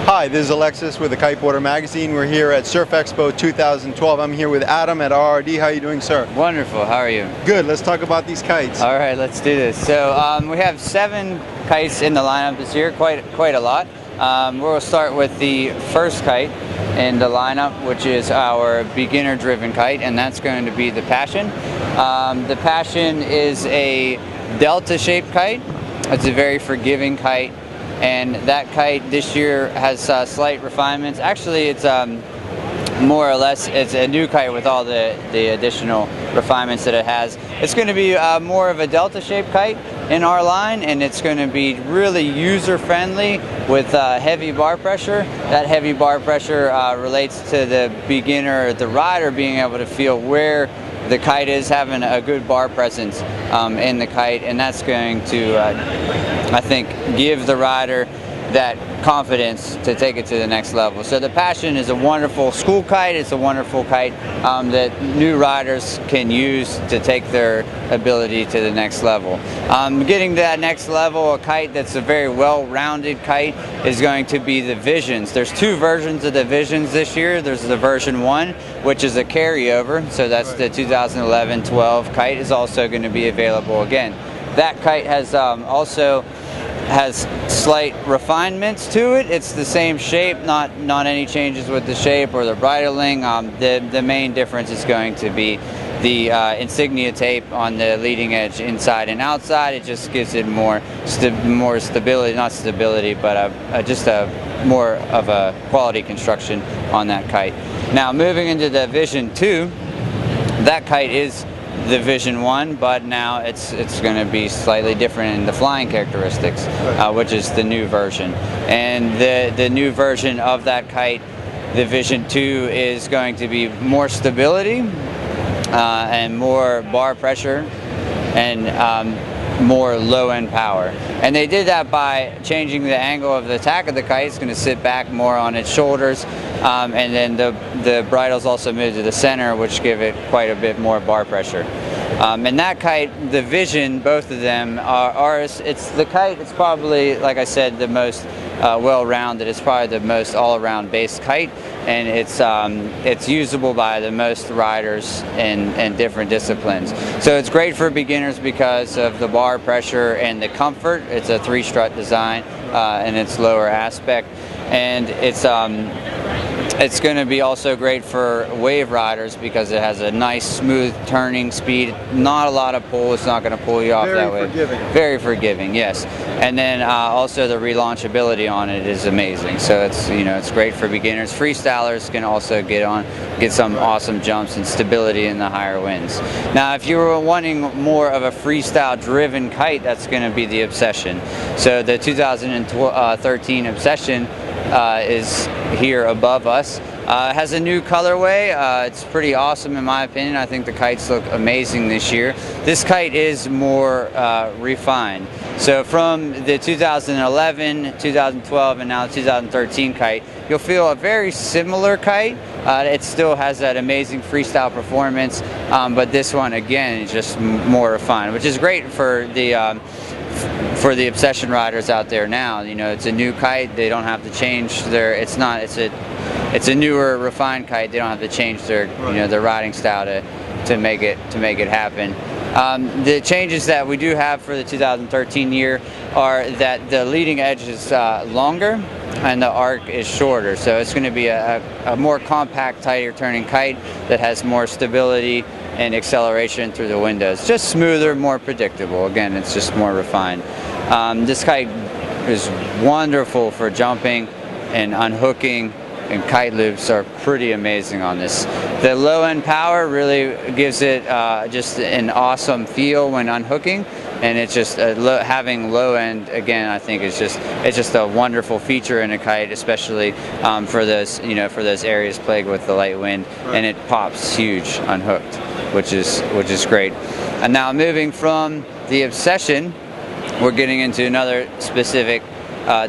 Hi, this is Alexis with the Kiteboarder Magazine. We're here at Surf Expo 2012. I'm here with Adam at RRD. How are you doing, sir? Wonderful. How are you? Good. Let's talk about these kites. All right, let's do this. So we have 7 kites in the lineup this year, quite a lot. We'll start with the first kite in the lineup, which is our beginner-driven kite, and that's going to be the Passion. The Passion is a delta-shaped kite. It's a very forgiving kite. And that kite this year has slight refinements. Actually, it's more or less, it's a new kite with all the additional refinements that it has. It's going to be more of a delta-shaped kite in our line, and it's going to be really user-friendly with heavy bar pressure. That heavy bar pressure relates to the beginner, the rider, being able to feel where the kite is, having a good bar presence in the kite, and that's going to, I think, give the rider that confidence to take it to the next level. So the Passion is a wonderful school kite. It's a wonderful kite that new riders can use to take their ability to the next level. Getting to that next level, a kite that's a very well-rounded kite is going to be the Visions. There's 2 versions of the Visions this year. There's the version 1, which is a carryover. So that's the 2011-12 kite is also going to be available again. That kite has also has slight refinements to it. It's the same shape, not any changes with the shape or the bridling. The main difference is going to be the insignia tape on the leading edge inside and outside. It just gives it more stability, not stability, but just a more of a quality construction on that kite. Now moving into the Vision 2, that kite is the Vision 1, but now it's going to be slightly different in the flying characteristics, which is the new version. And the new version of that kite, the Vision 2, is going to be more stability and more bar pressure and more low-end power. And they did that by changing the angle of the attack of the kite. It's going to sit back more on its shoulders, and then the bridles also move to the center, which give it quite a bit more bar pressure. And that kite, the Vision, both of them it's the kite. It's probably, like I said, the most well-rounded. It's probably the most all-around base kite, and it's usable by the most riders in different disciplines. So it's great for beginners because of the bar pressure and the comfort. It's a 3-strut design in its lower aspect, and it's going to be also great for wave riders because it has a nice smooth turning speed, not a lot of pull. It's not going to pull you off that way. Very forgiving. Very forgiving, yes. And then also the relaunchability on it is amazing. So it's great for beginners. Freestylers can also get some awesome jumps and stability in the higher winds. Now, if you were wanting more of a freestyle driven kite, that's going to be the Obsession. So the 2013 Obsession is here above us. Has a new colorway. It's pretty awesome in my opinion. I think the kites look amazing this year. This kite is more refined. So from the 2011, 2012, and now the 2013 kite, you'll feel a very similar kite. It still has that amazing freestyle performance, but this one again is just more refined, which is great for the Obsession riders out there now. It's a new kite. They don't have to change their. It's a newer, refined kite. They don't have to change their their riding style to make it happen. The changes that we do have for the 2013 year are that the leading edge is longer and the arc is shorter. So it's going to be a more compact, tighter turning kite that has more stability and acceleration through the windows. Just smoother, more predictable. Again, it's just more refined. This kite is wonderful for jumping and unhooking, and kite loops are pretty amazing on this. The low-end power really gives it just an awesome feel when unhooking, and it's just having low end again. I think it's just a wonderful feature in a kite, especially for those areas plagued with the light wind, and it pops huge unhooked, which is great. And now moving from the Obsession, we're getting into another specific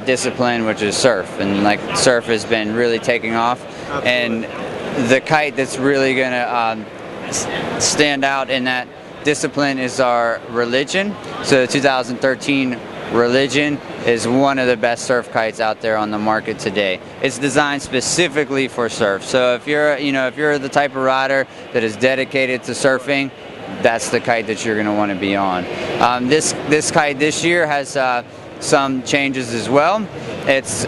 discipline, which is surf, and surf has been really taking off. Absolutely. And the kite that's really going to stand out in that discipline is our Religion. So the 2013 Religion is one of the best surf kites out there on the market today. It's designed specifically for surf. So if you're, if you're the type of rider that is dedicated to surfing, that's the kite that you're going to want to be on. This kite this year has some changes as well. It's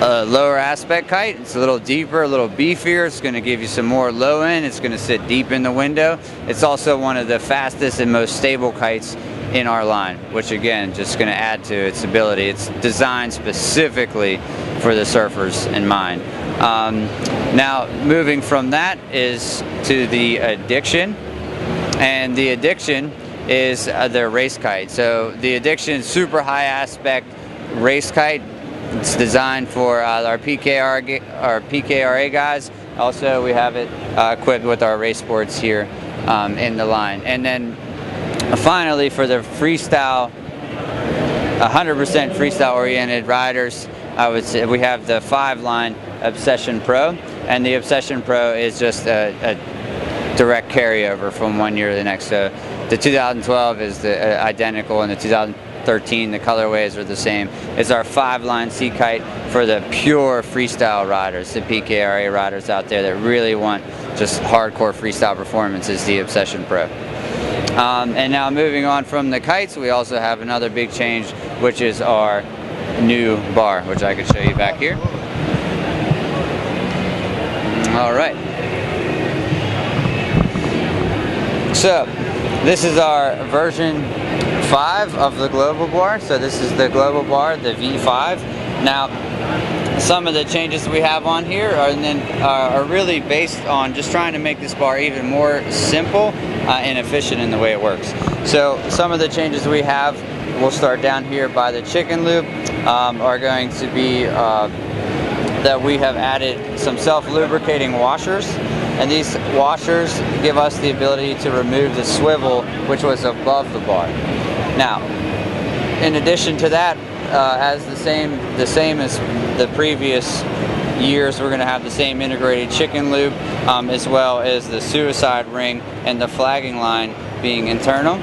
a lower aspect kite. It's a little deeper, a little beefier. It's going to give you some more low end. It's going to sit deep in the window. It's also one of the fastest and most stable kites in our line, which again, just going to add to its ability. It's designed specifically for the surfers in mind. Now, moving from that is to the Addiction, and the Addiction is the race kite. So the Addiction, super high aspect race kite. It's designed for our PKRA guys. Also, we have it equipped with our race sports here in the line. And then finally, for the freestyle, 100% freestyle oriented riders, I would say we have the 5-line Obsession Pro, and the Obsession Pro is just a direct carryover from one year to the next. So the 2012 is the identical, and the 2013, the colorways are the same. It's our 5-line sea kite for the pure freestyle riders, the PKRA riders out there that really want just hardcore freestyle performance, is the Obsession Pro. And now moving on from the kites, we also have another big change, which is our new bar, which I could show you back here. All right. So this is our version 5 of the global bar. So this is the global bar, the V5. Now, some of the changes we have on here are really based on just trying to make this bar even more simple and efficient in the way it works. So some of the changes we have, we'll start down here by the chicken loop, are going to be that we have added some self-lubricating washers, and these washers give us the ability to remove the swivel which was above the bar. Now, in addition to that, as the same as the previous years, we're going to have the same integrated chicken loop, as well as the suicide ring and the flagging line being internal.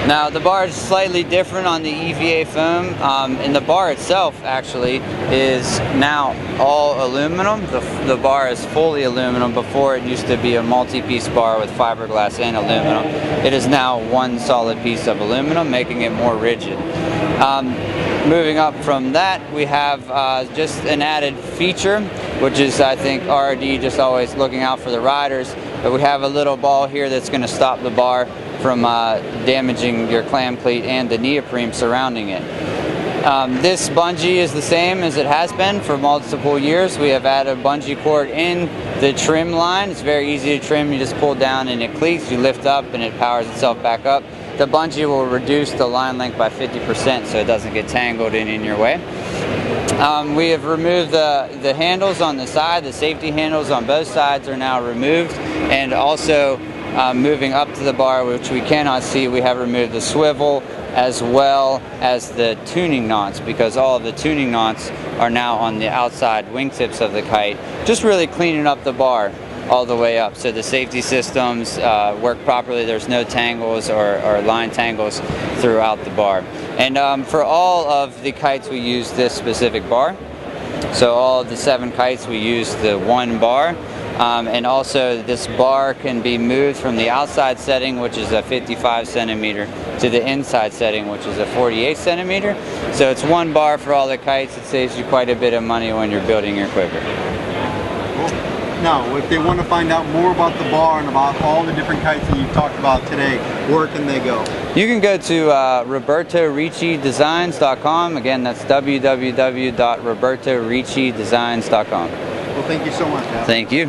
Now, the bar is slightly different on the EVA foam, and the bar itself actually is now all aluminum. The bar is fully aluminum. Before, it used to be a multi-piece bar with fiberglass and aluminum. It is now one solid piece of aluminum, making it more rigid. Moving up from that, we have just an added feature, which is, I think, RRD just always looking out for the riders. But we have a little ball here that's going to stop the bar from damaging your clam cleat and the neoprene surrounding it. This bungee is the same as it has been for multiple years. We have added a bungee cord in the trim line. It's very easy to trim. You just pull down and it cleats. You lift up and it powers itself back up. The bungee will reduce the line length by 50% so it doesn't get tangled in your way. We have removed the handles on the side. The safety handles on both sides are now removed, and also moving up to the bar, which we cannot see, we have removed the swivel as well as the tuning knots, because all of the tuning knots are now on the outside wingtips of the kite, just really cleaning up the bar all the way up so the safety systems work properly. There's no tangles or line tangles throughout the bar. And for all of the kites, we use this specific bar. So all of the 7 kites, we use the one bar. And also, this bar can be moved from the outside setting, which is a 55 centimeter, to the inside setting, which is a 48 centimeter. So it's one bar for all the kites. It saves you quite a bit of money when you're building your quiver. Now, if they want to find out more about the bar and about all the different kites that you've talked about today, where can they go? You can go to RobertoRicciDesigns.com. Again, that's www.RobertoRicciDesigns.com. Well, thank you so much, Al. Thank you.